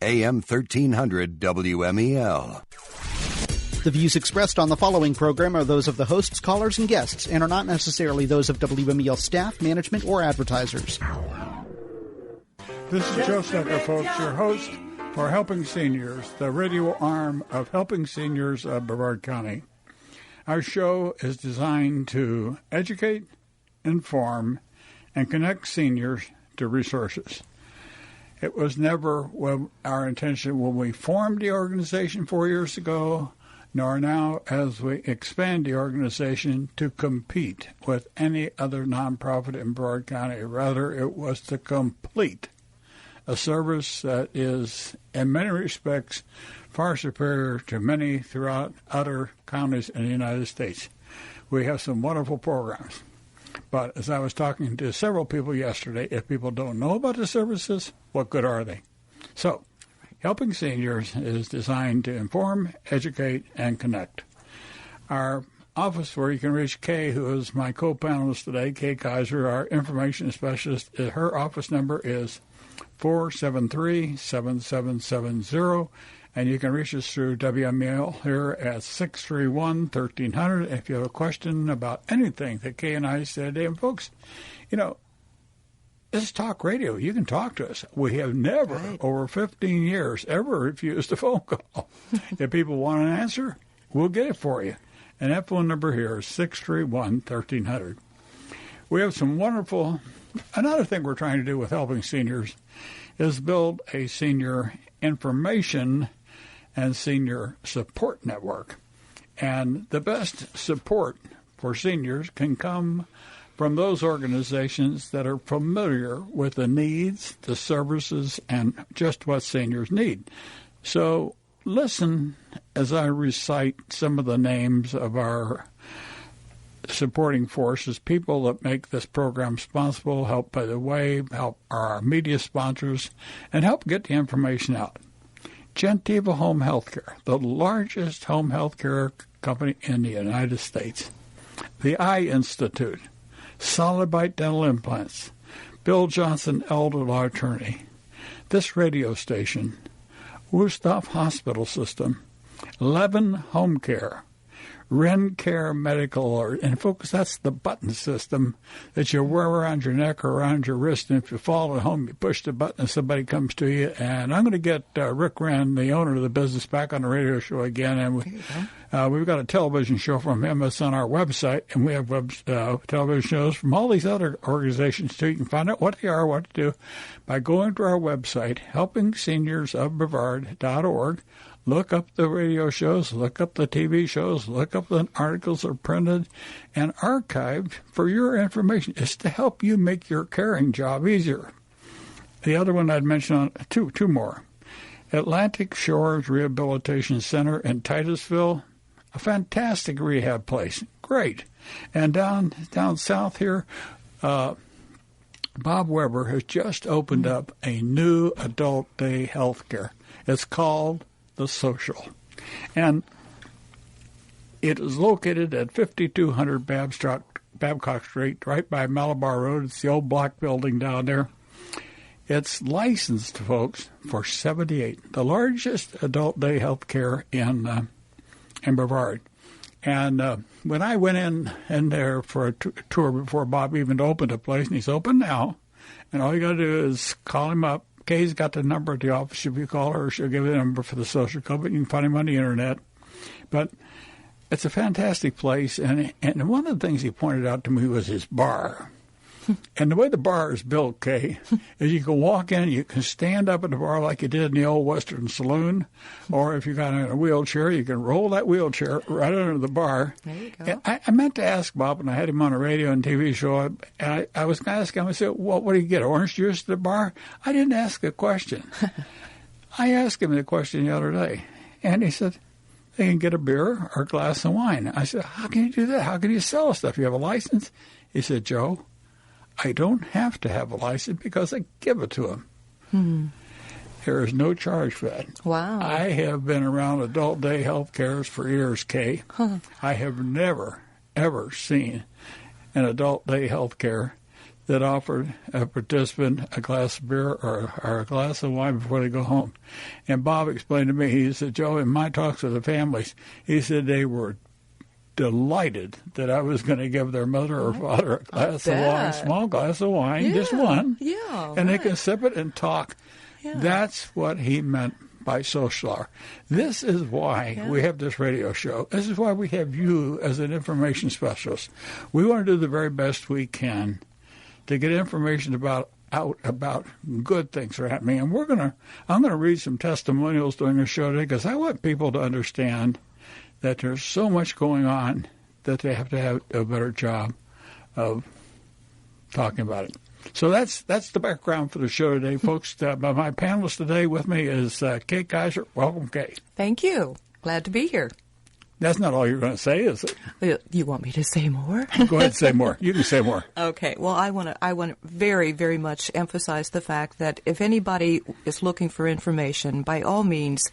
AM 1300 WMEL. The views expressed on the following program are those of the hosts, callers, and guests, and are not necessarily those of WMEL staff, management, or advertisers. This is Joe Steckler, folks, your host for Helping Seniors, the radio arm of Helping Seniors of Brevard County. Our show is designed to educate, inform, and connect seniors to resources. It was never our intention when we formed the organization 4 years ago, nor now as we expand the organization to compete with any other nonprofit in Brevard County. Rather, it was to complete a service that is, in many respects, far superior to many throughout other counties in the United States. We have some wonderful programs. But as I was talking to several people yesterday, if people don't know about the services, what good are they? So, Helping Seniors is designed to inform, educate, and connect. Our office where you can reach Kay, who is my co-panelist today, Kay Kaiser, our information specialist, her office number is 473-7770, and you can reach us through WMEL here at 631-1300 if you have a question about anything that Kay and I said today. And folks, you know, this is talk radio. You can talk to us. We have never, over 15 years, ever refused a phone call. If people want an answer, we'll get it for you. And that phone number here is 631-1300. We have some wonderful... Another thing we're trying to do with Helping Seniors is build a senior information and senior support network. And the best support for seniors can come from those organizations that are familiar with the needs, the services, and just what seniors need. So listen as I recite some of the names of our supporting forces, people that make this program possible, help by the way, help our media sponsors, and help get the information out. Gentiva Home Healthcare, the largest home healthcare company in the United States. The Eye Institute, Solid Bite Dental Implants, Bill Johnson Elder Law Attorney, this radio station, Wusthof Hospital System, Levin Home Care, RenCare Medical Alert. And folks, that's the button system that you wear around your neck or around your wrist. And if you fall at home, you push the button and somebody comes to you. And I'm going to get Rick Wren, the owner of the business, back on the radio show again. And we've got a television show from him that's on our website. And we have television shows from all these other organizations, too. You can find out what they are, what to do, by going to our website, helpingseniorsofbrevard.org. Look up the radio shows, look up the TV shows, look up the articles that are printed and archived for your information. It's to help you make your caring job easier. The other one I'd mention, two more. Atlantic Shores Rehabilitation Center in Titusville, a fantastic rehab place. Great. And down south here, Bob Weber has just opened up a new adult day health care. It's called The Social. And it is located at 5200 Babcock Street, right by Malabar Road. It's the old block building down there. It's licensed, folks, for 78, the largest adult day health care in Brevard. And when I went in there for a tour before Bob even opened a place, and he's open now, and all you got to do is call him up. Kay's got the number at the office. If you call her, she'll give you the number for the social club. You can find him on the internet. But it's a fantastic place. And one of the things he pointed out to me was his bar. And the way the bar is built, Kay, is you can walk in, you can stand up at the bar like you did in the old Western Saloon, or if you got in a wheelchair, you can roll that wheelchair right under the bar. There you go. And I meant to ask Bob, and I had him on a radio and TV show, and I was going to ask him, I said, well, what do you get, orange juice at the bar? I didn't ask a question. I asked him the question the other day, and he said, they can get a beer or a glass of wine. I said, how can you do that? How can you sell stuff? You have a license? He said, Joe, I don't have to have a license because I give it to them. There is no charge for that. Wow. I have been around adult day health cares for years, Kay. I have never, ever seen an adult day health care that offered a participant a glass of beer or a glass of wine before they go home. And Bob explained to me, he said, Joe, in my talks with the families, he said they were delighted that I was going to give their mother or father a glass of wine, small glass of wine, just one. Yeah, and they can sip it and talk. Yeah. That's what he meant by social hour. This is why we have this radio show. This is why we have you as an information specialist. We want to do the very best we can to get information about good things that are happening. And I'm going to read some testimonials during the show today because I want people to understand that there's so much going on that they have to have a better job of talking about it. So that's the background for the show today, folks. My panelist today with me is Kate Kaiser. Welcome, Kate. Thank you. Glad to be here. That's not all you're going to say, is it? You want me to say more? Go ahead and say more. You can say more. Okay. Well, I want to very, very much emphasize the fact that if anybody is looking for information, by all means,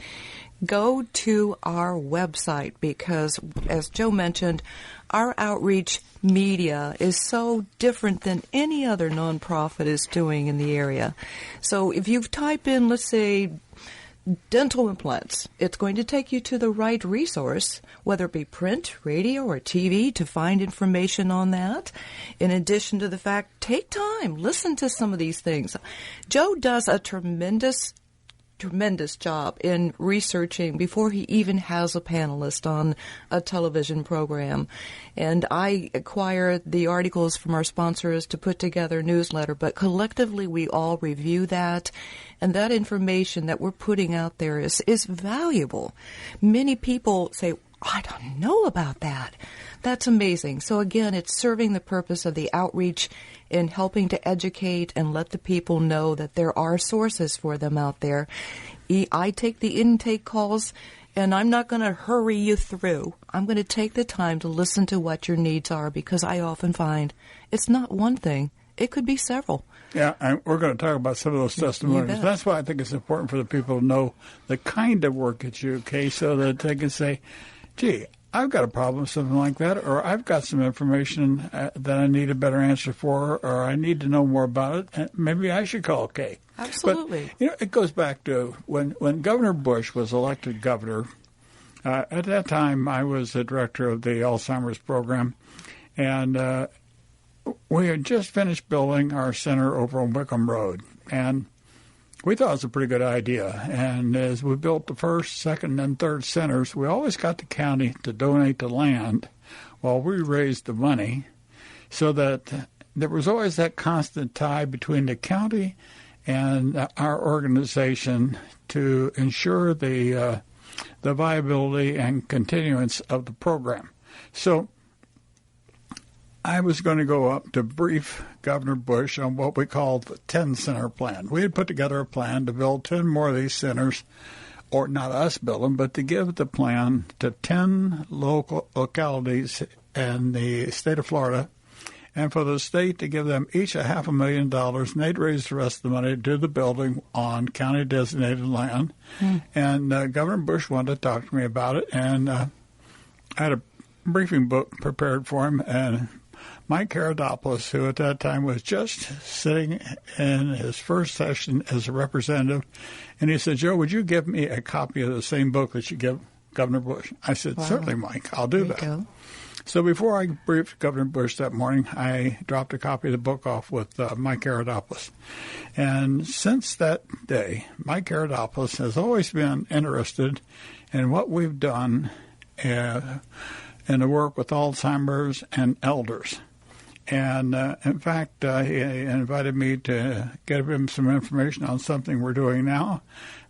go to our website because, as Joe mentioned, our outreach media is so different than any other nonprofit is doing in the area. So if you type in, let's say, dental implants, it's going to take you to the right resource, whether it be print, radio, or TV, to find information on that. In addition to the fact, take time, listen to some of these things. Joe does a tremendous job in researching before he even has a panelist on a television program. And I acquire the articles from our sponsors to put together a newsletter, but collectively we all review that. And that information that we're putting out there is valuable. Many people say, I don't know about that. That's amazing. So again, it's serving the purpose of the outreach in helping to educate and let the people know that there are sources for them out there. I take the intake calls, and I'm not going to hurry you through. I'm going to take the time to listen to what your needs are because I often find it's not one thing. It could be several. Yeah, and we're going to talk about some of those testimonies. That's why I think it's important for the people to know the kind of work that you do, so that they can say, gee, I've got a problem with something like that, or I've got some information that I need a better answer for, or I need to know more about it, and maybe I should call Kay. Absolutely. But, it goes back to when Governor Bush was elected governor. At that time, I was the director of the Alzheimer's program, and we had just finished building our center over on Wickham Road, and we thought it was a pretty good idea. And as we built the first, second, and third centers, we always got the county to donate the land while we raised the money, so that there was always that constant tie between the county and our organization to ensure the viability and continuance of the program. So I was going to go up to brief Governor Bush on what we called the 10-center plan. We had put together a plan to build 10 more of these centers, or not us build them, but to give the plan to 10 localities in the state of Florida, and for the state to give them each $500,000, and they'd raise the rest of the money to do the building on county-designated land. And Governor Bush wanted to talk to me about it, and I had a briefing book prepared for him, and Mike Karadopoulos, who at that time was just sitting in his first session as a representative, and he said, Joe, would you give me a copy of the same book that you give Governor Bush? I said, Certainly, Mike, I'll do that. Go. So before I briefed Governor Bush that morning, I dropped a copy of the book off with Mike Karadopoulos. And since that day, Mike Karadopoulos has always been interested in what we've done in the work with Alzheimer's and elders. And, in fact, he invited me to give him some information on something we're doing now.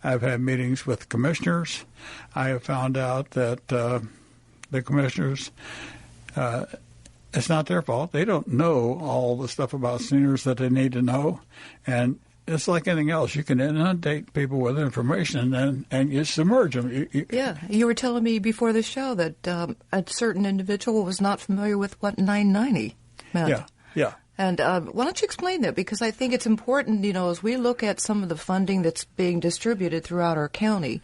I've had meetings with commissioners. I have found out that the commissioners, it's not their fault. They don't know all the stuff about seniors that they need to know. And it's like anything else. You can inundate people with information and you submerge them. You were telling me before the show that a certain individual was not familiar with what 990 meant. Yeah. And why don't you explain that? Because I think it's important, as we look at some of the funding that's being distributed throughout our county,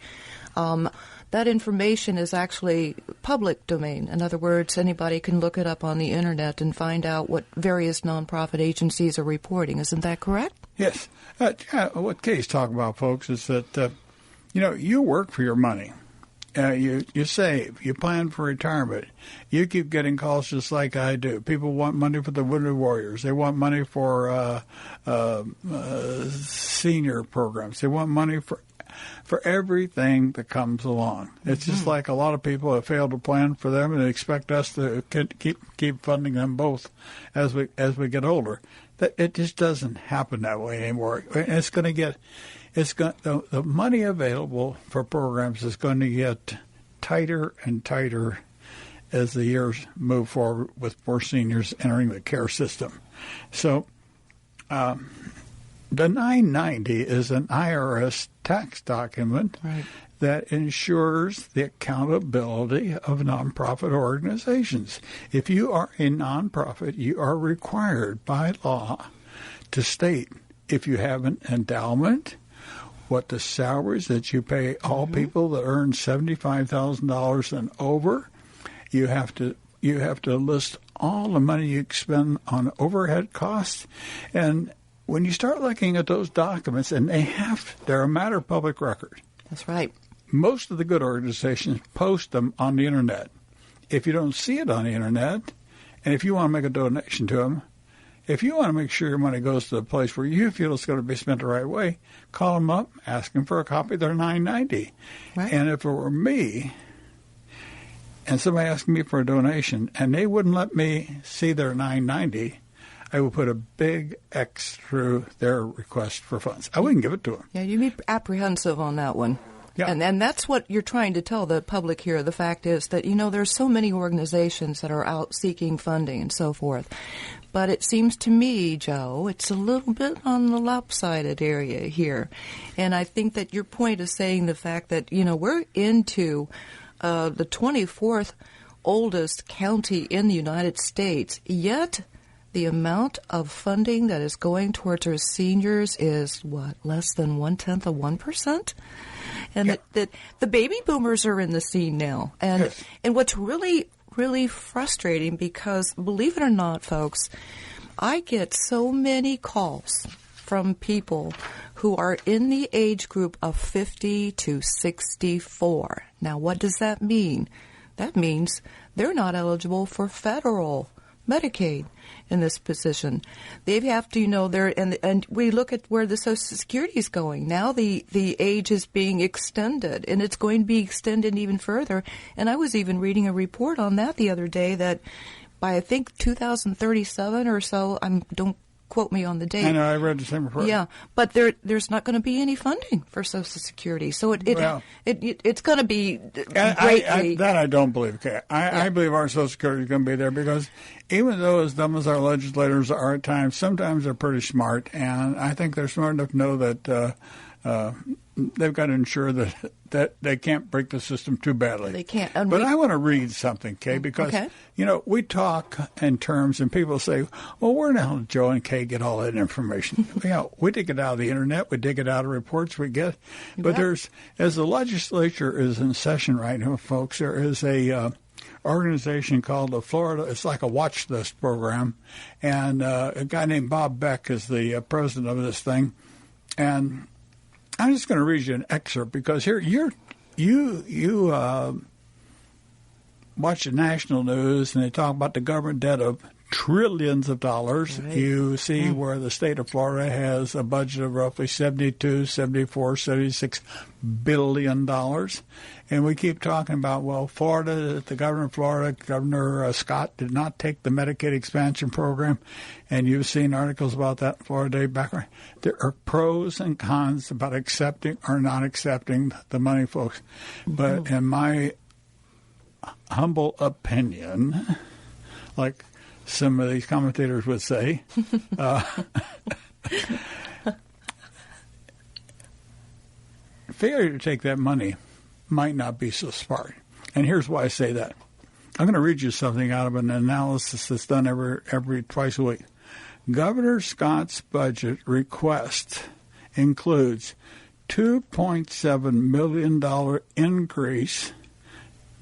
that information is actually public domain. In other words, anybody can look it up on the Internet and find out what various nonprofit agencies are reporting. Isn't that correct? Yes. What Kay's talking about, folks, is that, you work for your money. You save. You plan for retirement. You keep getting calls just like I do. People want money for the Wounded Warriors. They want money for senior programs. They want money for everything that comes along. It's just like a lot of people have failed to plan for them and expect us to keep funding them both as we get older. It just doesn't happen that way anymore. It's going to get. The money available for programs is going to get tighter and tighter as the years move forward with more seniors entering the care system. So the 990 is an IRS tax document that ensures the accountability of nonprofit organizations. If you are a nonprofit, you are required by law to state if you have an endowment, what the salaries that you pay all people that earn $75,000 and over. You have to list all the money you spend on overhead costs. And when you start looking at those documents, and they're a matter of public record. That's right. Most of the good organizations post them on the Internet. If you don't see it on the Internet, and if you want to make a donation to them, if you want to make sure your money goes to the place where you feel it's going to be spent the right way, call them up, ask them for a copy of their 990. Right. And if it were me, and somebody asked me for a donation, and they wouldn't let me see their 990, I would put a big X through their request for funds. I wouldn't give it to them. Yeah, you'd be apprehensive on that one. Yeah. And that's what you're trying to tell the public here. The fact is that, there's so many organizations that are out seeking funding and so forth. But it seems to me, Joe, it's a little bit on the lopsided area here. And I think that your point is saying the fact that, we're into the 24th oldest county in the United States, yet the amount of funding that is going towards our seniors is, less than 1/10 of 1%? And that the baby boomers are in the scene now. And what's really frustrating, because believe it or not, folks, I get so many calls from people who are in the age group of 50 to 64. Now, what does that mean? That means they're not eligible for federal Medicaid in this position. They have to, and we look at where the Social Security is going. Now the age is being extended, and it's going to be extended even further. And I was even reading a report on that the other day that by, I think, 2037 or so, don't quote me on the date. I know, I read the same report. Yeah, but there's not going to be any funding for Social Security, so it's going to be greatly. That I don't believe. Okay, I believe our Social Security is going to be there, because even though as dumb as our legislators are at times, sometimes they're pretty smart, and I think they're smart enough to know that they've got to ensure that they can't break the system too badly. They can't. But I want to read something, Kay, because, we talk in terms, and people say, well, where the hell did Joe and Kay get all that information? We dig it out of the Internet. We dig it out of reports we get. But as the legislature is in session right now, folks, there is a organization called the Florida, it's like a watch list program, and a guy named Bob Beck is the president of this thing. And I'm just going to read you an excerpt, because here you watch the national news and they talk about the government debt of trillions of dollars. Right. You see where the state of Florida has a budget of roughly $72, $74, $76 billion. And we keep talking about, Florida, the governor of Florida, Governor Scott, did not take the Medicaid expansion program. And you've seen articles about that in Florida Day background. There are pros and cons about accepting or not accepting the money, folks. But in my humble opinion, like some of these commentators would say, failure to take that money might not be so smart. And here's why I say that. I'm going to read you something out of an analysis that's done every twice a week. Governor Scott's budget request includes $2.7 million increase.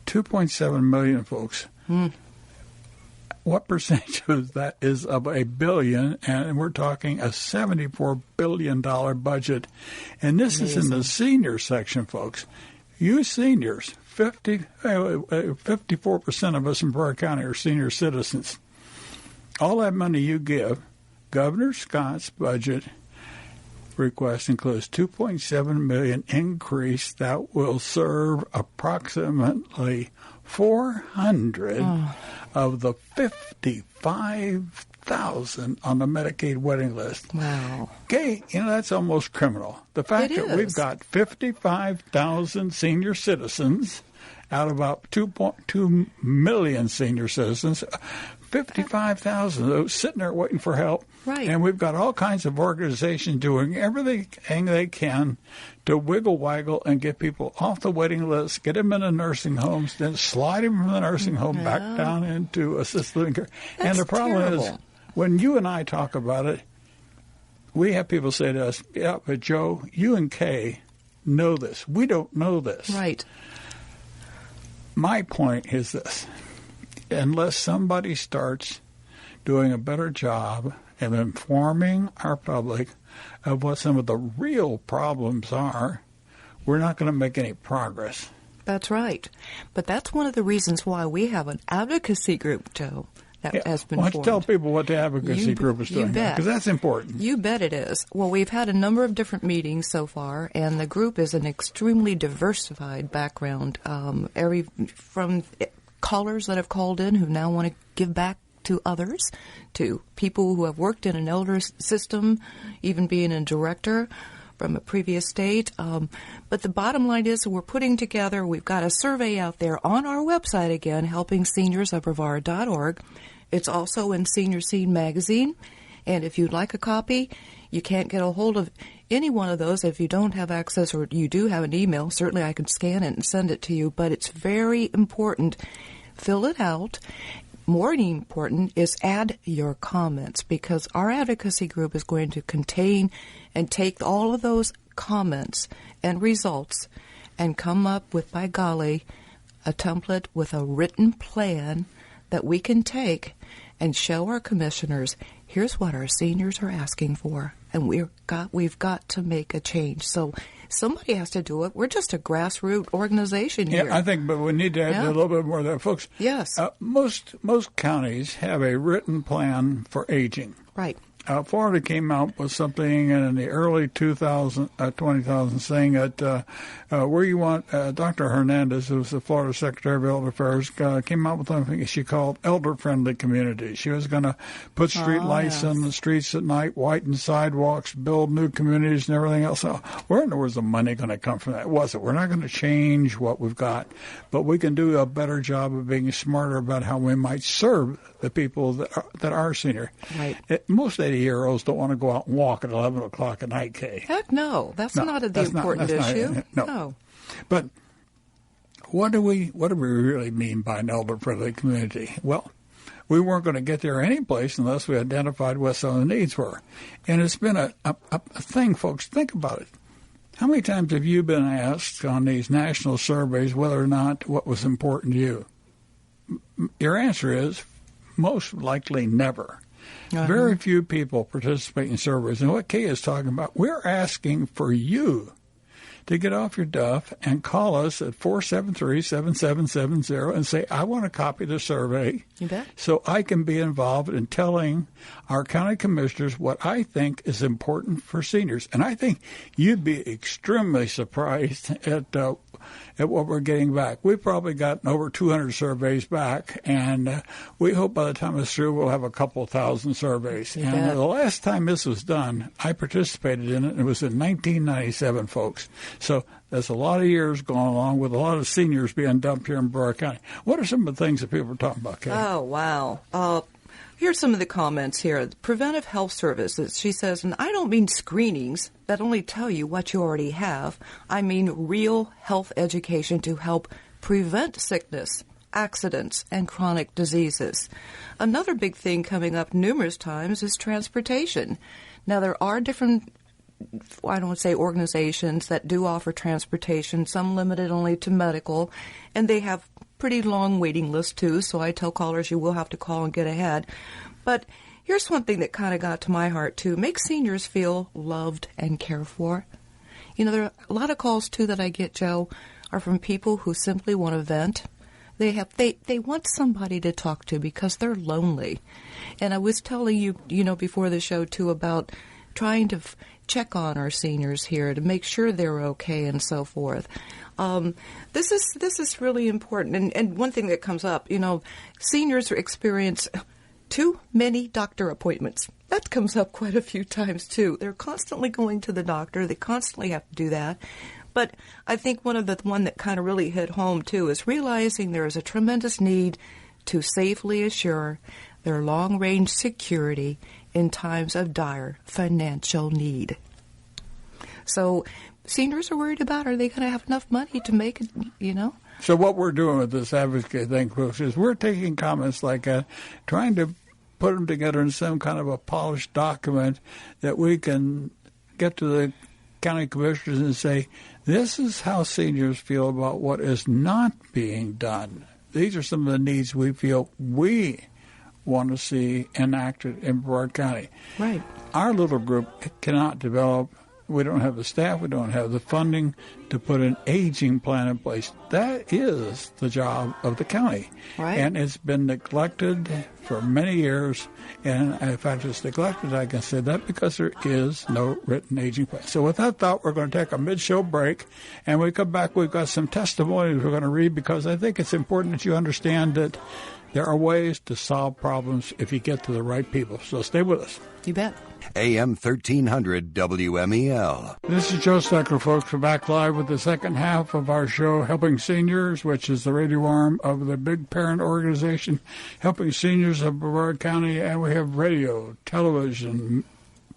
$2.7 million, folks. What percentage of that is of $1 billion? And we're talking a $74 billion budget. And this is in the senior section, folks. You seniors, 54% of us in Brevard County are senior citizens. All that money you give, Governor Scott's budget request includes $2.7 million increase that will serve approximately 400 of the 55,000 on the Medicaid waiting list. Wow. Okay, that's almost criminal. The fact that we've got 55,000 senior citizens out of about 2.2 million senior citizens, 55,000 sitting there waiting for help. Right. And we've got all kinds of organizations doing everything they can to wiggle waggle and get people off the waiting list, get them into nursing homes, then slide them from the nursing home back down into assisted living care. And the problem is, when you and I talk about it, we have people say to us, yeah, but Joe, you and Kay know this. We don't know this. Right. My point is this. Unless somebody starts doing a better job of informing our public of what some of the real problems are, we're not going to make any progress. That's right. But that's one of the reasons why we have an advocacy group, Joe, that has been formed. Why don't you tell people what the advocacy group is doing? Because that's important. You bet it is. Well, we've had a number of different meetings so far, and the group is an extremely diversified background, from callers that have called in who now want to give back to others, to people who have worked in an elder system, even being a director from a previous state. But the bottom line is we've got a survey out there on our website again, helpingseniors.brevard.org. It's also in Senior Scene magazine. And if you'd like a copy, you can't get a hold of any one of those if you don't have access, or you do have an email. Certainly I can scan it and send it to you, but it's very important. Fill it out. More important is add your comments, because our advocacy group is going to contain and take all of those comments and results and come up with, by golly, a template with a written plan that we can take and show our commissioners, here's what our seniors are asking for, and we've got to make a change. So somebody has to do it. We're just a grassroots organization here. Yeah, I think, but we need to add a little bit more of that, folks. Yes. Most counties have a written plan for aging. Right. Florida came out with something in the early 2000s saying that where you want Dr. Hernandez, who was the Florida Secretary of Elder Affairs, came out with something she called elder-friendly communities. She was going to put street lights on the streets at night, whiten sidewalks, build new communities and everything else. So where in the world is the money going to come from that? We're not going to change what we've got, but we can do a better job of being smarter about how we might serve the people that are senior. Right. Most 80-year-olds don't want to go out and walk at 11 o'clock at night, Kay. Heck no. That's not the important issue. No. But what do we really mean by an elder-friendly community? Well, we weren't going to get there any place unless we identified what some of the needs were. And it's been a thing, folks. Think about it. How many times have you been asked on these national surveys whether or not what was important to you? Your answer is most likely never. Very few people participate in surveys. And what Kay is talking about, we're asking for you to get off your duff and call us at 473-7770 and say, I want a copy of the survey. You bet. So I can be involved in telling our county commissioners what I think is important for seniors. And I think you'd be extremely surprised at what we're getting back. We've probably gotten over 200 surveys back, and we hope by the time it's through we'll have a couple thousand surveys. And the last time this was done, I participated in it, and it was in 1997, folks. So that's a lot of years going along with a lot of seniors being dumped here in Brevard County. What are some of the things that people are talking about, Kay? Oh, wow. Here's some of the comments here. Preventive health services, she says, and I don't mean screenings that only tell you what you already have. I mean real health education to help prevent sickness, accidents, and chronic diseases. Another big thing coming up numerous times is transportation. Now, there are different I don't want to say organizations that do offer transportation, some limited only to medical, and they have pretty long waiting lists too, so I tell callers you will have to call and get ahead. But here's one thing that kind of got to my heart too. Make seniors feel loved and cared for. You know, there are a lot of calls too that I get, Joe, are from people who simply want to vent. They want somebody to talk to because they're lonely. And I was telling you, before the show too, about trying to check on our seniors here to make sure they're okay and so forth. This is really important. And one thing that comes up, seniors experience too many doctor appointments. That comes up quite a few times too. They're constantly going to the doctor. They constantly have to do that. But I think one that kind of really hit home too is realizing there is a tremendous need to safely assure their long-range security in times of dire financial need. So seniors are worried about, are they going to have enough money to make it, So what we're doing with this advocacy thing, folks, is we're taking comments like that, trying to put them together in some kind of a polished document that we can get to the county commissioners and say, this is how seniors feel about what is not being done. These are some of the needs we feel we want to see enacted in Brevard County. Right. Our little group cannot develop. We don't have the staff. We don't have the funding to put an aging plan in place. That is the job of the county. Right. And it's been neglected for many years. And in fact, it's neglected, I can say that, because there is no written aging plan. So with that thought, we're going to take a mid-show break. And when we come back, we've got some testimonies we're going to read, because I think it's important that you understand that there are ways to solve problems if you get to the right people. So stay with us. You bet. AM 1300 WMEL. This is Joe Steckler, folks. We're back live with the second half of our show, Helping Seniors, which is the radio arm of the big parent organization, Helping Seniors of Brevard County. And we have radio, television,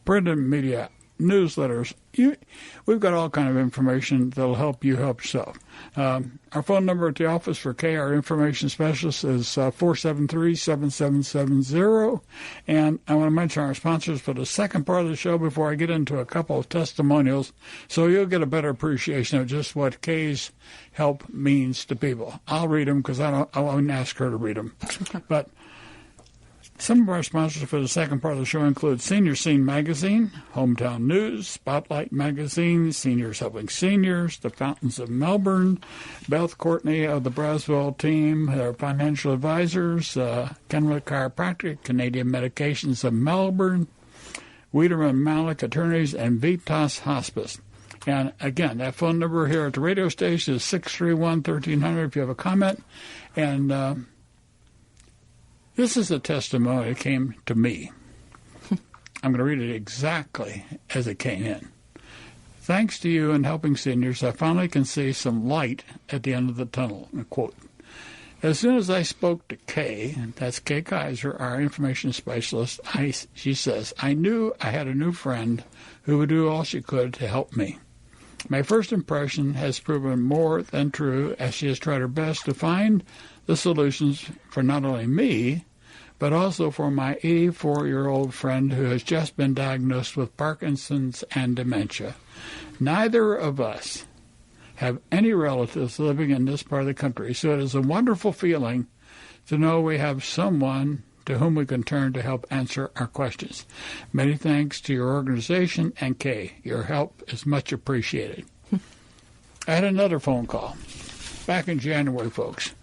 print and media, newsletters. We've got all kind of information that'll help you help yourself. Our phone number at the office for Kay, our information specialist, is 473-7770. And I want to mention our sponsors for the second part of the show before I get into a couple of testimonials, so you'll get a better appreciation of just what Kay's help means to people. I'll read them because I won't ask her to read them. But some of our sponsors for the second part of the show include Senior Scene Magazine, Hometown News, Spotlight Magazine, Seniors Helping Seniors, The Fountains of Melbourne, Beth Courtney of the Braswell team, their financial advisors, Kenwood Chiropractic, Canadian Medications of Melbourne, Wiedemann Malik Attorneys, and Vitas Hospice. And again, that phone number here at the radio station is 631-1300 if you have a comment. And this is a testimony that came to me. I'm going to read it exactly as it came in. Thanks to you and Helping Seniors, I finally can see some light at the end of the tunnel. Quote, as soon as I spoke to Kay, that's Kay Kaiser, our information specialist, she says, I knew I had a new friend who would do all she could to help me. My first impression has proven more than true, as she has tried her best to find the solutions for not only me, but also for my 84-year-old friend who has just been diagnosed with Parkinson's and dementia. Neither of us have any relatives living in this part of the country, so it is a wonderful feeling to know we have someone to whom we can turn to help answer our questions. Many thanks to your organization and Kay. Your help is much appreciated. I had another phone call back in January, folks,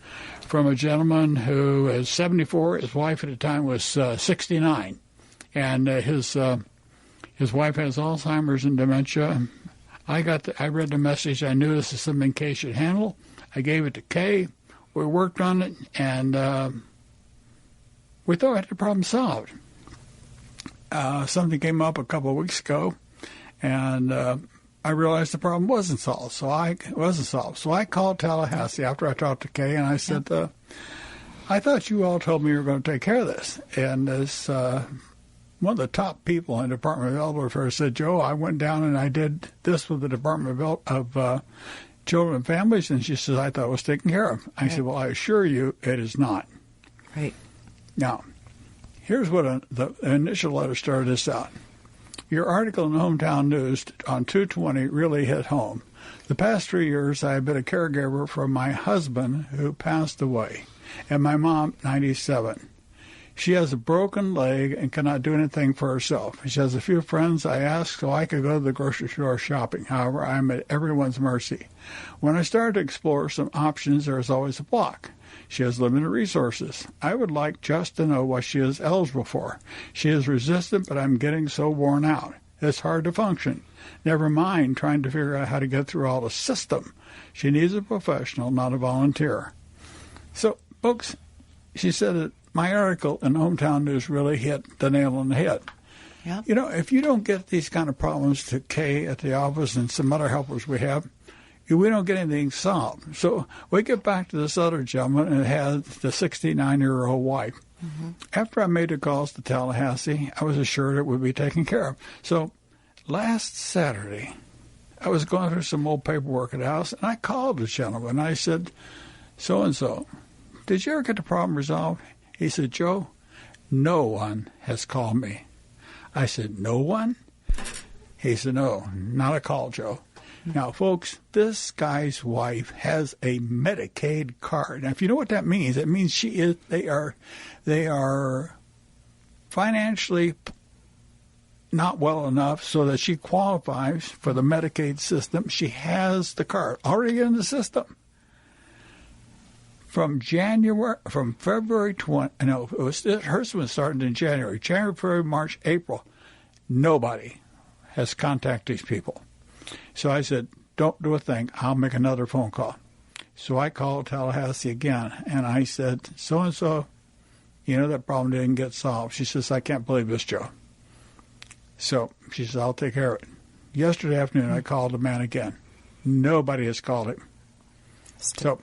from a gentleman who is 74. His wife at the time was 69, and his wife has Alzheimer's and dementia. I read the message. I knew this is something Kay should handle. I gave it to Kay. We worked on it, and we thought we had the problem solved. Something came up a couple of weeks ago, and I realized the problem wasn't solved. So I called Tallahassee after I talked to Kay, and I said, I thought you all told me you were going to take care of this. And this one of the top people in the Department of Elder Affairs said, Joe, I went down and I did this with the Department of Children and Families, and she says, I thought it was taken care of. I said, well, I assure you it is not. Right. Now, here's what the initial letter started this out. Your article in Hometown News on 220 really hit home. The past 3 years, I have been a caregiver for my husband who passed away, and my mom, 97. She has a broken leg and cannot do anything for herself. She has a few friends I asked so I could go to the grocery store shopping. However, I'm at everyone's mercy. When I started to explore some options, there is always a block. She has limited resources. I would like just to know what she is eligible for. She is resistant, but I'm getting so worn out. It's hard to function. Never mind trying to figure out how to get through all the system. She needs a professional, not a volunteer. So, folks, she said that my article in Hometown News really hit the nail on the head. Yep. You know, if you don't get these kind of problems to Kay at the office and some other helpers we have, we don't get anything solved. So we get back to this other gentleman and had the 69-year-old wife. Mm-hmm. After I made the calls to Tallahassee, I was assured it would be taken care of. So last Saturday, I was going through some old paperwork at the house, and I called the gentleman. I said, so-and-so, did you ever get the problem resolved? He said, Joe, no one has called me. I said, no one? He said, no, not a call, Joe. Now, folks, this guy's wife has a Medicaid card. Now, if you know what that means, it means they are financially not well enough so that she qualifies for the Medicaid system. She has the card already in the system. From February 20, no, hers was starting in January, February, March, April. Nobody has contacted these people. So I said, don't do a thing. I'll make another phone call. So I called Tallahassee again, and I said, so-and-so, that problem didn't get solved. She says, I can't believe this, Joe. So she says, I'll take care of it. Yesterday afternoon, I called the man again. Nobody has called him. So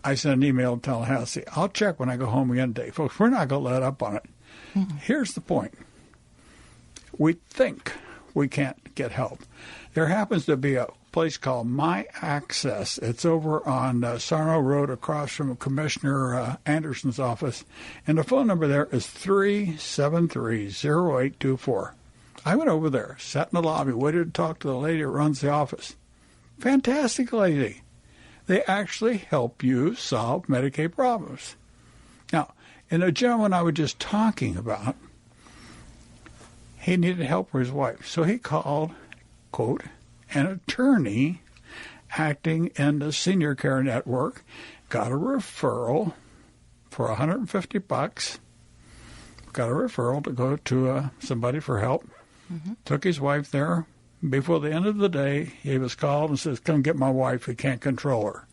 I sent an email to Tallahassee. I'll check when I go home again today. Folks, we're not going to let up on it. Mm-hmm. Here's the point. We think we can't get help. There happens to be a place called My Access. It's over on Sarno Road across from Commissioner Anderson's office. And the phone number there is 373-0824. I went over there, sat in the lobby, waited to talk to the lady that runs the office. Fantastic lady. They actually help you solve Medicaid problems. Now, in the gentleman I was just talking about, he needed help for his wife. So he called, quote, an attorney acting in the senior care network, got a referral for $150, got a referral to go to somebody for help, took his wife there. Before the end of the day, he was called and says, come get my wife. We can't control her.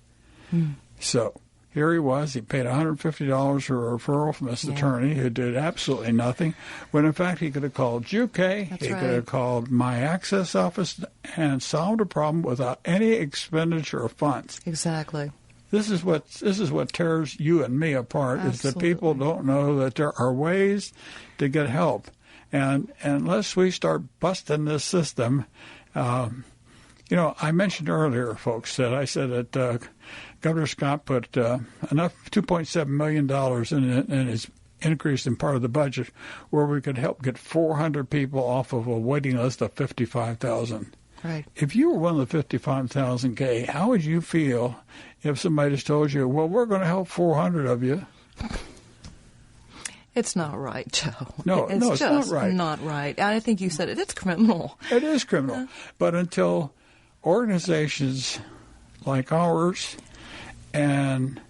So here he was. He paid $150 for a referral from this attorney who did absolutely nothing, when in fact he could have called UK, could have called My Access office and solved a problem without any expenditure of funds. Exactly. This is what tears you and me apart. Absolutely. Is that people don't know that there are ways to get help. And unless we start busting this system, I mentioned earlier, folks, that I said that Governor Scott put enough $2.7 million in his increase in part of the budget where we could help get 400 people off of a waiting list of 55,000. Right. If you were one of the 55,000, Kay, how would you feel if somebody just told you, well, we're going to help 400 of you? It's not right, Joe. No, it's just not right. Not right. I think you said it. It's criminal. It is criminal. But until organizations like ours, and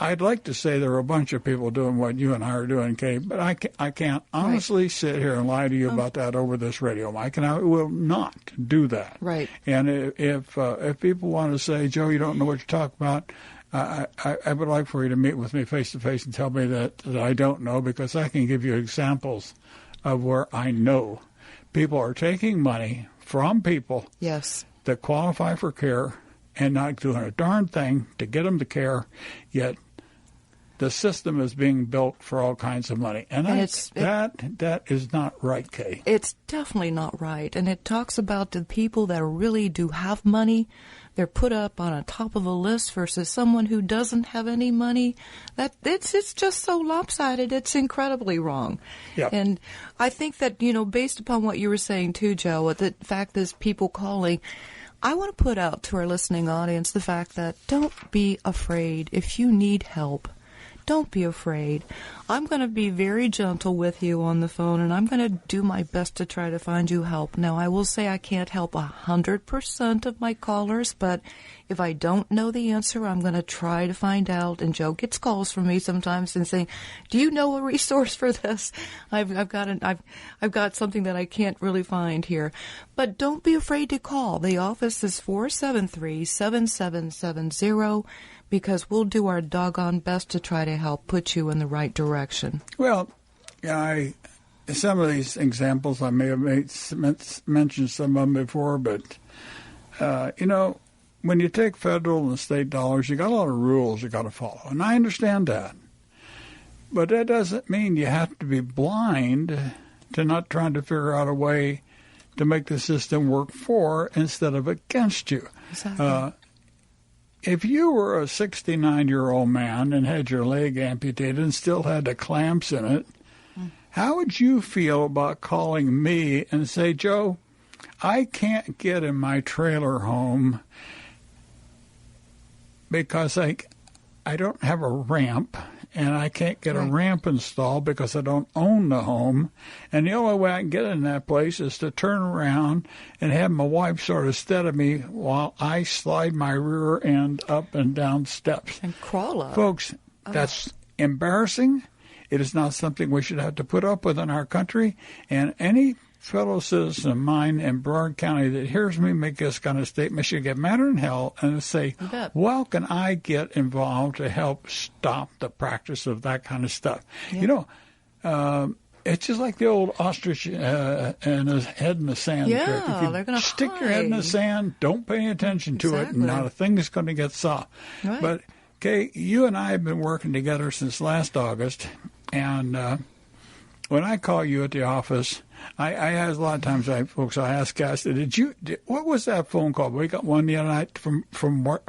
I'd like to say there are a bunch of people doing what you and I are doing, Kay, but I can't honestly sit here and lie to you about that over this radio mic, and I will not do that. Right. And if people want to say, Joe, you don't know what you're talking about, I would like for you to meet with me face-to-face and tell me that I don't know, because I can give you examples of where I know people are taking money from people that qualify for care and not doing a darn thing to get them to care, yet the system is being built for all kinds of money. And that is not right, Kay. It's definitely not right. And it talks about the people that really do have money they're put up on a top of a list versus someone who doesn't have any money. It's just so lopsided. It's incredibly wrong. Yeah. And I think that, based upon what you were saying too, Joe, the fact is people calling, I want to put out to our listening audience the fact that don't be afraid. If you need help, don't be afraid. I'm going to be very gentle with you on the phone, and I'm going to do my best to try to find you help. Now, I will say I can't help 100% of my callers, but if I don't know the answer, I'm going to try to find out. And Joe gets calls from me sometimes and saying, "Do you know a resource for this? I've got something that I can't really find here." But don't be afraid to call. The office is 473-7770. Because we'll do our doggone best to try to help put you in the right direction. Well, some of these examples I may have mentioned some of them before, but when you take federal and state dollars, you got a lot of rules you got to follow, and I understand that. But that doesn't mean you have to be blind to not trying to figure out a way to make the system work for instead of against you. Exactly. If you were a 69-year-old man and had your leg amputated and still had the clamps in it, how would you feel about calling me and say, "Joe, I can't get in my trailer home because I don't have a ramp, and I can't get a ramp installed because I don't own the home, and the only way I can get in that place is to turn around and have my wife sort of steady me while I slide my rear end up and down steps." And crawl up. Folks, that's embarrassing. It is not something we should have to put up with in our country, and any fellow citizen of mine in Brevard County that hears me make this kind of statement should get madder than hell and say, "Well, can I get involved to help stop the practice of that kind of stuff?" Yeah. It's just like the old ostrich and his head in the sand trick. If you they're going to stick your head in the sand, don't pay any attention to it, and not a thing is going to get solved. Right. But, Kay, you and I have been working together since last August, and when I call you at the office, I ask a lot of times, I ask guys, what was that phone call? We got one the other night from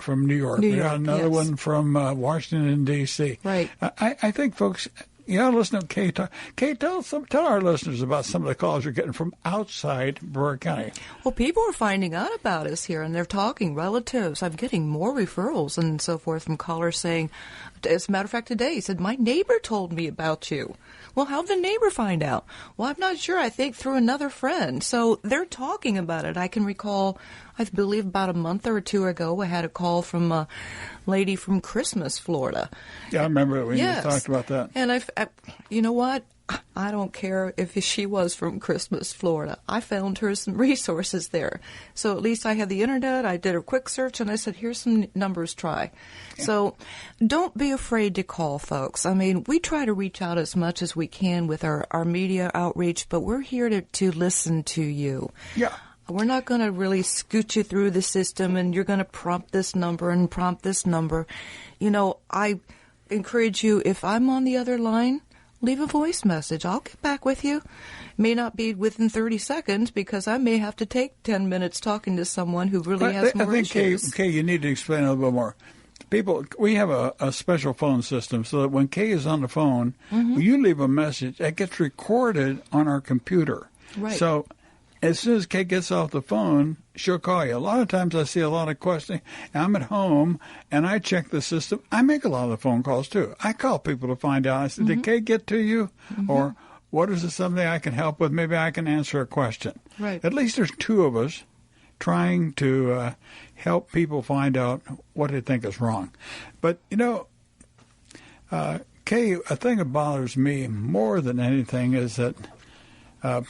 New York. We got another one from Washington, D.C. Right. I think, folks, you ought to listen to Kay talk. Kay, tell our listeners about some of the calls you're getting from outside Brevard County. Well, people are finding out about us here, and they're talking, relatives. I'm getting more referrals and so forth from callers saying, as a matter of fact, today, he said, "My neighbor told me about you." Well, how'd the neighbor find out? Well, I'm not sure. I think through another friend. So they're talking about it. I can recall, I believe about a month or two ago, I had a call from a lady from Christmas, Florida. Yeah, I remember when you talked about that. And you know what? I don't care if she was from Christmas, Florida. I found her some resources there. So at least I had the internet. I did a quick search, and I said, "Here's some numbers, try." Yeah. So don't be afraid to call, folks. I mean, we try to reach out as much as we can with our media outreach, but we're here to listen to you. Yeah. We're not going to really scoot you through the system, and you're going to prompt this number and prompt this number. I encourage you, if I'm on the other line, leave a voice message. I'll get back with you. May not be within 30 seconds because I may have to take 10 minutes talking to someone who really has more issues. Kay, you need to explain a little bit more. People, we have a special phone system so that when Kay is on the phone, when you leave a message, it gets recorded on our computer. Right. So as soon as Kay gets off the phone, she'll call you. A lot of times I see a lot of questioning. I'm at home, and I check the system. I make a lot of the phone calls, too. I call people to find out. I say, "Did Kay get to you?" Or, "What is this something I can help with? Maybe I can answer a question." Right. At least there's two of us trying to help people find out what they think is wrong. But, Kay, a thing that bothers me more than anything is that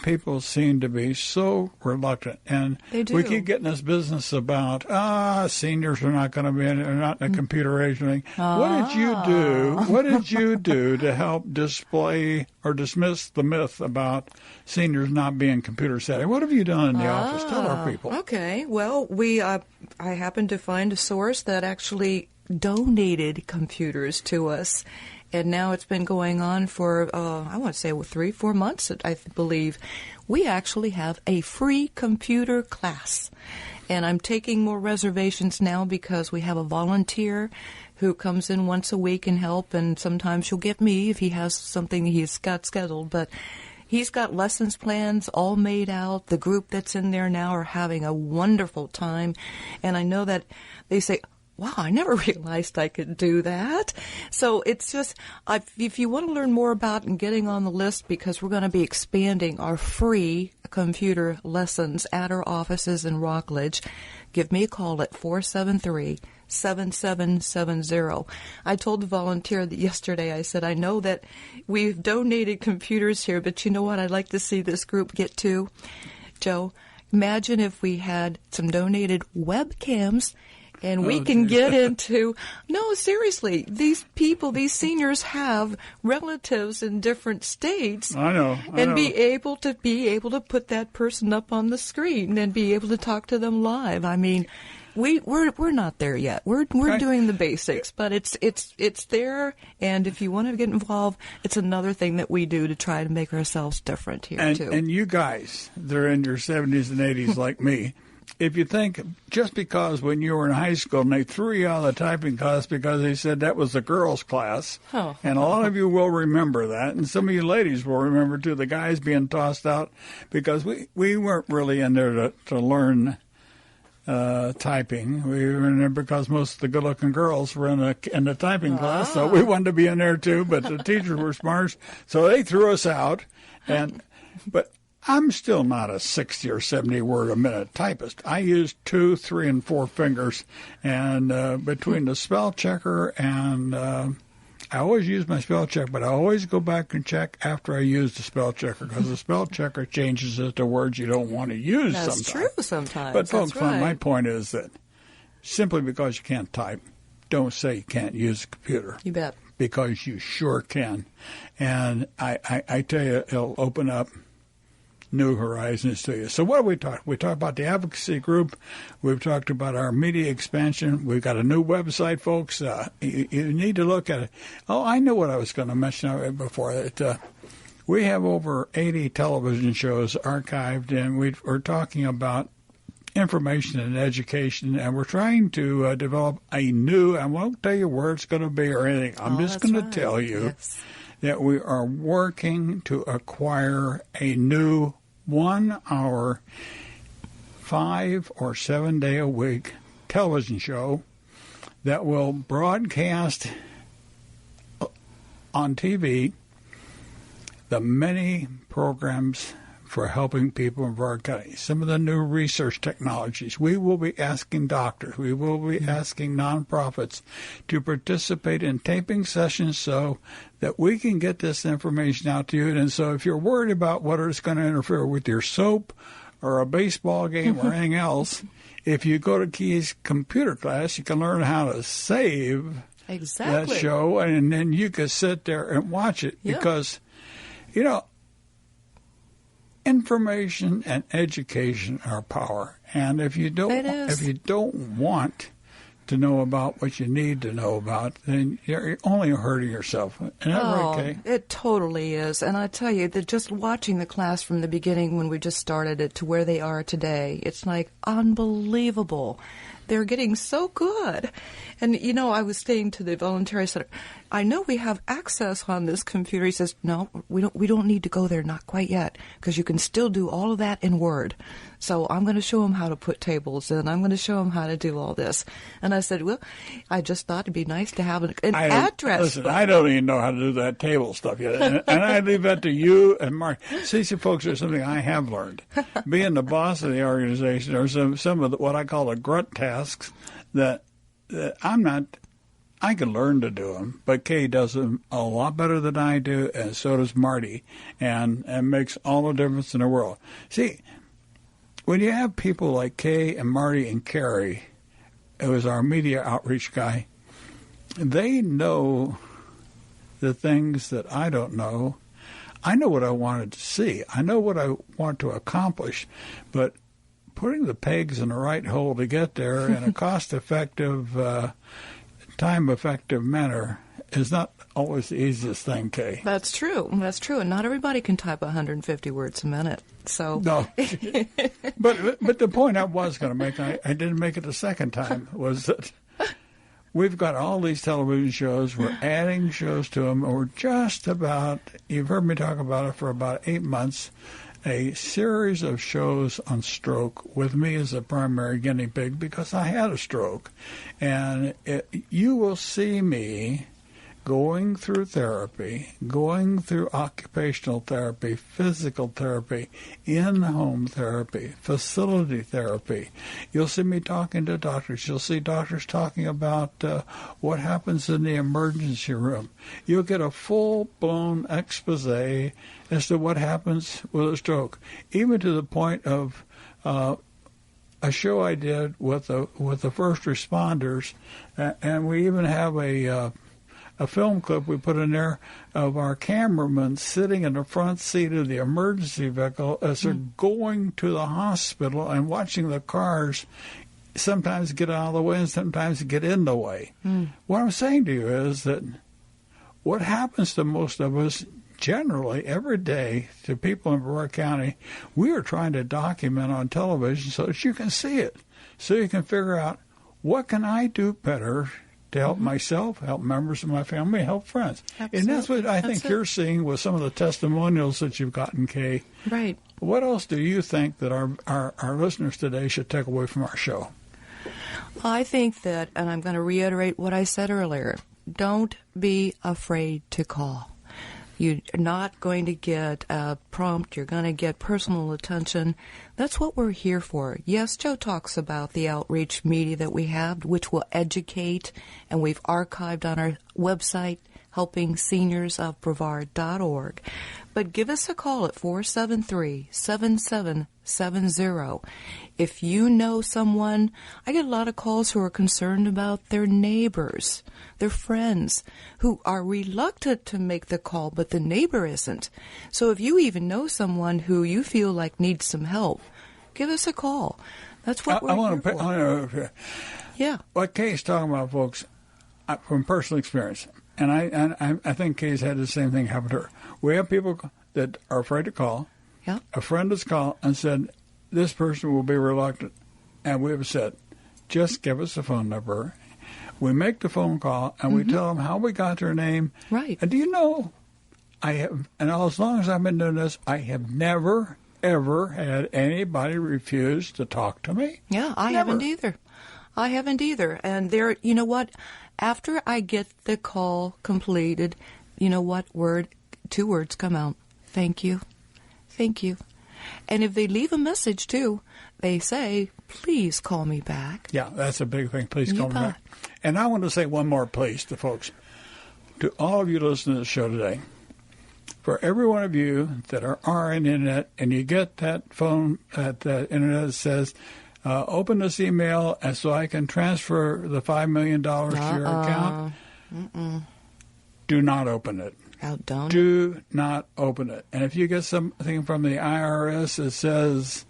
people seem to be so reluctant. And we keep getting this business about, seniors are not going to be in it, they're not in the computer age. What did you do? What did you do to help display or dismiss the myth about seniors not being computer savvy? What have you done in the office? Tell our people. Okay. Well, I happened to find a source that actually donated computers to us. And now it's been going on for, I want to say 3-4 months, I believe. We actually have a free computer class. And I'm taking more reservations now because we have a volunteer who comes in once a week and help, and sometimes she'll get me if he has something he's got scheduled. But he's got lessons plans all made out. The group that's in there now are having a wonderful time. And I know that they say, wow, I never realized I could do that. So it's just, if you want to learn more about and getting on the list, because we're going to be expanding our free computer lessons at our offices in Rockledge, give me a call at 473-7770. I told the volunteer that yesterday, I said, I know that we've donated computers here, but you know what I'd like to see this group get to? Joe, imagine if we had some donated webcams and we can get into, no, seriously, these people, these seniors have relatives in different states. I know. Be able to put that person up on the screen and be able to talk to them live. I mean, we're not there yet. We're doing the basics, but it's there. And if you want to get involved, it's another thing that we do to try to make ourselves different here too. And you guys, they're in your 70s and 80s like me. If you think just because when you were in high school and they threw you out of the typing class because they said that was the girls' class, and a lot of you will remember that, and some of you ladies will remember too, the guys being tossed out because we weren't really in there to learn typing. We were in there because most of the good-looking girls were in the typing class, so we wanted to be in there too, but the teachers were smart, so they threw us out. But I'm still not a 60 or 70 word a minute typist. I use 2, 3, and 4 fingers, and between the spell checker and I always use my spell check, but I always go back and check after I use the spell checker because the spell checker changes it to words you don't want to use sometimes. That's true sometimes. But folks, right. My point is that simply because you can't type, don't say you can't use a computer. You bet. Because you sure can. And I tell you, it'll open up new horizons to you. So what do we talk? We talk about the advocacy group. We've talked about our media expansion. We've got a new website, folks. You need to look at it. Oh, I know what I was going to mention before. We have over 80 television shows archived, and we're talking about information and education, and we're trying to develop a new, I won't tell you where it's going to be or anything. I'm just going to tell you that we are working to acquire a new 1 hour, 5 or 7 day a week television show that will broadcast on TV the many programs for helping people in Brevard County. Some of the new research technologies. We will be asking doctors, we will be asking nonprofits to participate in taping sessions so that we can get this information out to you. And so if you're worried about whether it's going to interfere with your soap or a baseball game or anything else, if you go to Key's computer class, you can learn how to save that show, and then you can sit there and watch it because, you know, information and education are power, and if you don't want to know about what you need to know about, then you're only hurting yourself. Isn't that right, Kay? It totally is. And I tell you that just watching the class from the beginning when we just started it to where they are today, it's like unbelievable. They're getting so good. And, you know, I was saying to the volunteer, I said, I know we have access on this computer. He says, no, we don't need to go there, not quite yet, because you can still do all of that in Word. So I'm going to show him how to put tables in. I'm going to show him how to do all this. And I said, well, I just thought it'd be nice to have an address. Listen, I don't even know how to do that table stuff yet. And I leave that to you and Mark. See, folks, there's something I have learned. Being the boss of the organization, or some of what I call the grunt tasks that I'm not, I can learn to do them, but Kay does them a lot better than I do, and so does Marty, and makes all the difference in the world. See, when you have people like Kay and Marty and Carrie, who is our media outreach guy, they know the things that I don't know. I know what I wanted to see. I know what I want to accomplish, but putting the pegs in the right hole to get there in a cost-effective, time-effective manner is not always the easiest thing, Kay. That's true. That's true. And not everybody can type 150 words a minute. So no. But the point I was going to make, I didn't make it the second time, was that we've got all these television shows. We're adding shows to them. We're just about, you've heard me talk about it for about 8 months, a series of shows on stroke with me as a primary guinea pig because I had a stroke. And you will see me going through therapy, going through occupational therapy, physical therapy, in-home therapy, facility therapy. You'll see me talking to doctors. You'll see doctors talking about what happens in the emergency room. You'll get a full-blown expose as to what happens with a stroke, even to the point of a show I did with the first responders, and we even have a film clip we put in there of our cameraman sitting in the front seat of the emergency vehicle as they're going to the hospital and watching the cars sometimes get out of the way and sometimes get in the way. What I'm saying to you is that what happens to most of us generally every day to people in Brevard County, we are trying to document on television so that you can see it, so you can figure out what can I do better to help myself, help members of my family, help friends. Absolutely. And that's what I think you're seeing with some of the testimonials that you've gotten, Kay. Right. What else do you think that our listeners today should take away from our show? I think that, and I'm going to reiterate what I said earlier, don't be afraid to call. You're not going to get a prompt. You're going to get personal attention. That's what we're here for. Yes, Joe talks about the outreach media that we have, which will educate, and we've archived on our website, helpingseniors.of.brevard.org. But give us a call at 473-7770. If you know someone, I get a lot of calls who are concerned about their neighbors, their friends, who are reluctant to make the call, but the neighbor isn't. So if you even know someone who you feel like needs some help, give us a call. That's what we're here for. Yeah. What Kay's talking about, folks, from personal experience, and I think Kay's had the same thing happen to her. We have people that are afraid to call. Yeah. A friend has called and said, this person will be reluctant. And we have said, just give us a phone number. We make the phone call, and we tell them how we got their name. Right. And do you know, as long as I've been doing this, I have never, ever had anybody refuse to talk to me. Yeah, I haven't either. And there, you know what? After I get the call completed, you know what? 2 words come out. Thank you. Thank you. And if they leave a message, too, they say, please call me back. Yeah, that's a big thing. Please call me back. And I want to say one more please to folks. To all of you listening to the show today, for every one of you that are on the internet and you get that phone at the internet that says, open this email and so I can transfer the $5 million to your account, do not open it. Do not open it. And if you get something from the IRS that says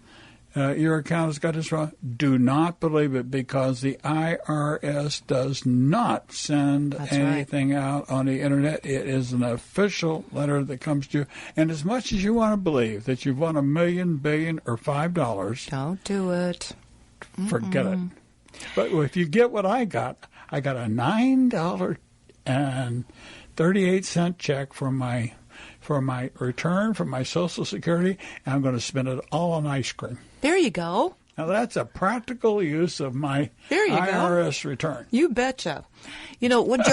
your account has got this wrong, do not believe it, because the IRS does not send anything out on the internet. It is an official letter that comes to you. And as much as you want to believe that you've won $1 million, billion, or $5, don't do it. Forget it. But if you get what I got a $9.38 check from my return from my Social Security, and I'm going to spend it all on ice cream. There you go. Now that's a practical use of my IRS return. You betcha. You know what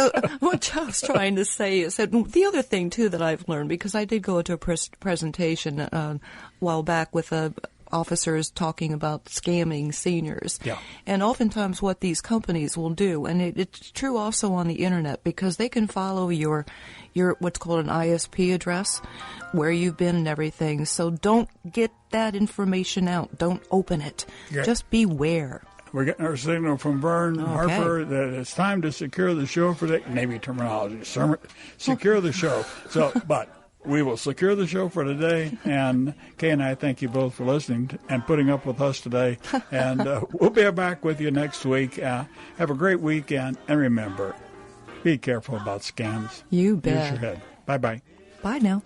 Joe's trying to say is that the other thing too that I've learned, because I did go to a presentation a while back with officers talking about scamming seniors. Yeah. And oftentimes what these companies will do, and it's true also on the internet, because they can follow your what's called an ISP address, where you've been and everything. So don't get that information out. Don't open it. Okay. Just beware. We're getting our signal from Vern Harper that it's time to secure the show for the Navy terminology. Secure the show. But we will secure the show for today, and Kay and I thank you both for listening and putting up with us today. And we'll be back with you next week. Have a great weekend, and remember, be careful about scams. You bet. Use your head. Bye-bye. Bye now.